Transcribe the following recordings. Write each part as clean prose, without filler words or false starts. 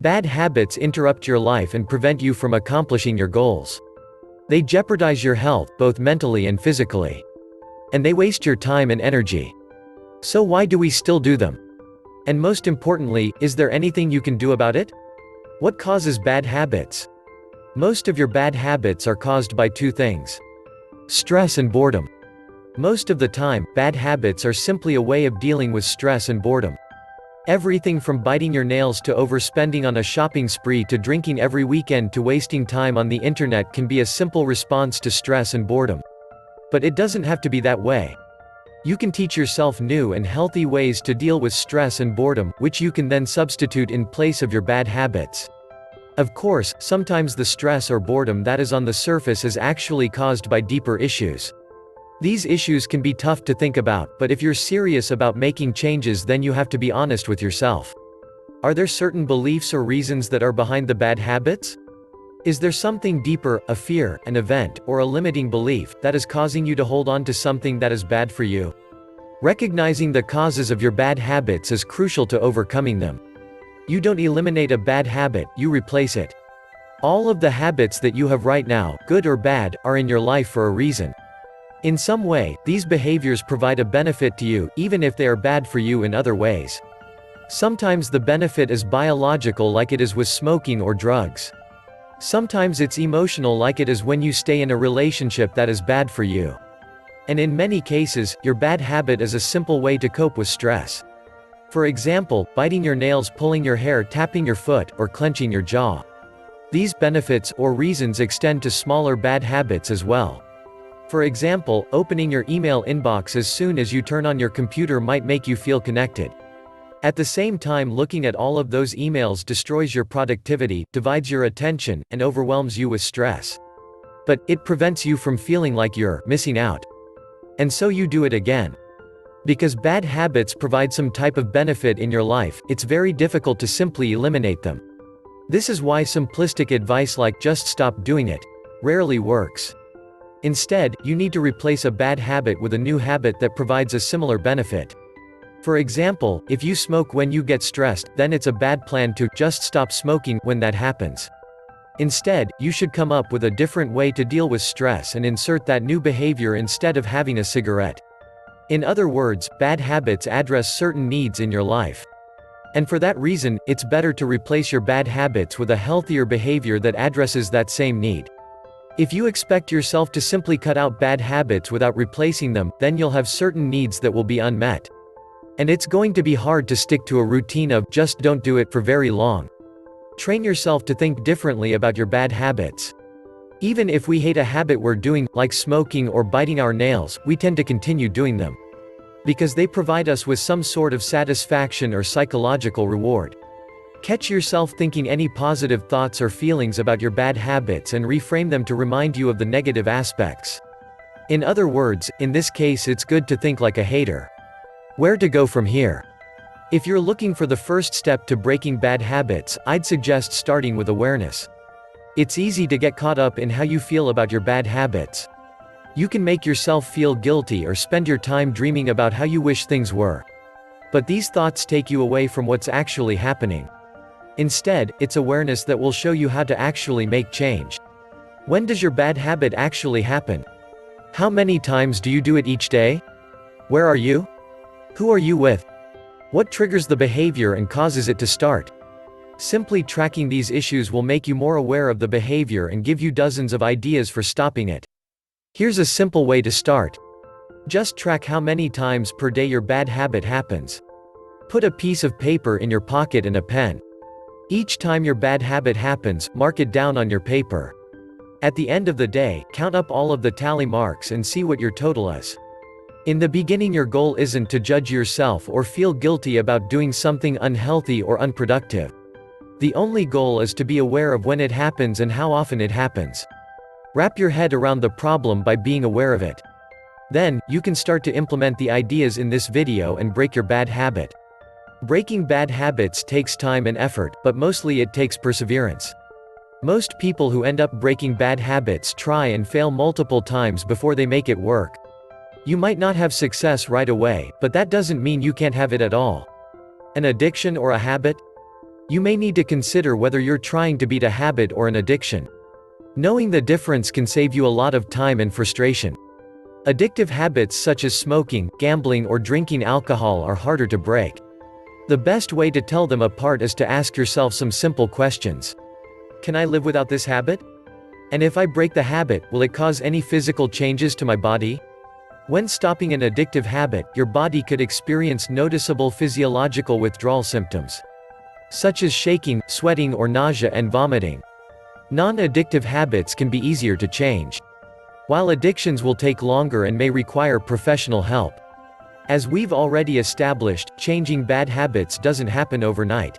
Bad habits interrupt your life and prevent you from accomplishing your goals. They jeopardize your health, both mentally and physically. And they waste your time and energy. So why do we still do them? And most importantly, is there anything you can do about it? What causes bad habits? Most of your bad habits are caused by two things: stress and boredom. Most of the time, bad habits are simply a way of dealing with stress and boredom. Everything from biting your nails to overspending on a shopping spree to drinking every weekend to wasting time on the internet can be a simple response to stress and boredom. But it doesn't have to be that way. You can teach yourself new and healthy ways to deal with stress and boredom, which you can then substitute in place of your bad habits. Of course, sometimes the stress or boredom that is on the surface is actually caused by deeper issues. These issues can be tough to think about, but if you're serious about making changes, then you have to be honest with yourself. Are there certain beliefs or reasons that are behind the bad habits? Is there something deeper, a fear, an event, or a limiting belief, that is causing you to hold on to something that is bad for you? Recognizing the causes of your bad habits is crucial to overcoming them. You don't eliminate a bad habit, you replace it. All of the habits that you have right now, good or bad, are in your life for a reason. In some way, these behaviors provide a benefit to you, even if they are bad for you in other ways. Sometimes the benefit is biological, like it is with smoking or drugs. Sometimes it's emotional, like it is when you stay in a relationship that is bad for you. And in many cases, your bad habit is a simple way to cope with stress. For example, biting your nails, pulling your hair, tapping your foot, or clenching your jaw. These benefits or reasons extend to smaller bad habits as well. For example, opening your email inbox as soon as you turn on your computer might make you feel connected. At the same time, looking at all of those emails destroys your productivity, divides your attention, and overwhelms you with stress. But it prevents you from feeling like you're missing out. And so you do it again. Because bad habits provide some type of benefit in your life, it's very difficult to simply eliminate them. This is why simplistic advice like "just stop doing it" rarely works. Instead, you need to replace a bad habit with a new habit that provides a similar benefit. For example, if you smoke when you get stressed, then it's a bad plan to just stop smoking when that happens. Instead, you should come up with a different way to deal with stress and insert that new behavior instead of having a cigarette. In other words, bad habits address certain needs in your life. And for that reason, it's better to replace your bad habits with a healthier behavior that addresses that same need. If you expect yourself to simply cut out bad habits without replacing them, then you'll have certain needs that will be unmet. And it's going to be hard to stick to a routine of "just don't do it" for very long. Train yourself to think differently about your bad habits. Even if we hate a habit we're doing, like smoking or biting our nails, we tend to continue doing them. Because they provide us with some sort of satisfaction or psychological reward. Catch yourself thinking any positive thoughts or feelings about your bad habits and reframe them to remind you of the negative aspects. In other words, in this case, it's good to think like a hater. Where to go from here? If you're looking for the first step to breaking bad habits, I'd suggest starting with awareness. It's easy to get caught up in how you feel about your bad habits. You can make yourself feel guilty or spend your time dreaming about how you wish things were. But these thoughts take you away from what's actually happening. Instead, it's awareness that will show you how to actually make change. When does your bad habit actually happen? How many times do you do it each day? Where are you? Who are you with? What triggers the behavior and causes it to start? Simply tracking these issues will make you more aware of the behavior and give you dozens of ideas for stopping it. Here's a simple way to start. Just track how many times per day your bad habit happens. Put a piece of paper in your pocket and a pen. Each time your bad habit happens, mark it down on your paper. At the end of the day, count up all of the tally marks and see what your total is. In the beginning, your goal isn't to judge yourself or feel guilty about doing something unhealthy or unproductive. The only goal is to be aware of when it happens and how often it happens. Wrap your head around the problem by being aware of it. Then, you can start to implement the ideas in this video and break your bad habit. Breaking bad habits takes time and effort, but mostly it takes perseverance. Most people who end up breaking bad habits try and fail multiple times before they make it work. You might not have success right away, but that doesn't mean you can't have it at all. An addiction or a habit? You may need to consider whether you're trying to beat a habit or an addiction. Knowing the difference can save you a lot of time and frustration. Addictive habits such as smoking, gambling, or drinking alcohol are harder to break. The best way to tell them apart is to ask yourself some simple questions. Can I live without this habit? And if I break the habit, will it cause any physical changes to my body? When stopping an addictive habit, your body could experience noticeable physiological withdrawal symptoms, such as shaking, sweating, or nausea and vomiting. Non-addictive habits can be easier to change, while addictions will take longer and may require professional help. As we've already established, changing bad habits doesn't happen overnight.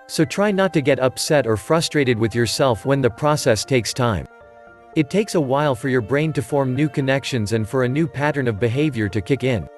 So try not to get upset or frustrated with yourself when the process takes time. It takes a while for your brain to form new connections and for a new pattern of behavior to kick in.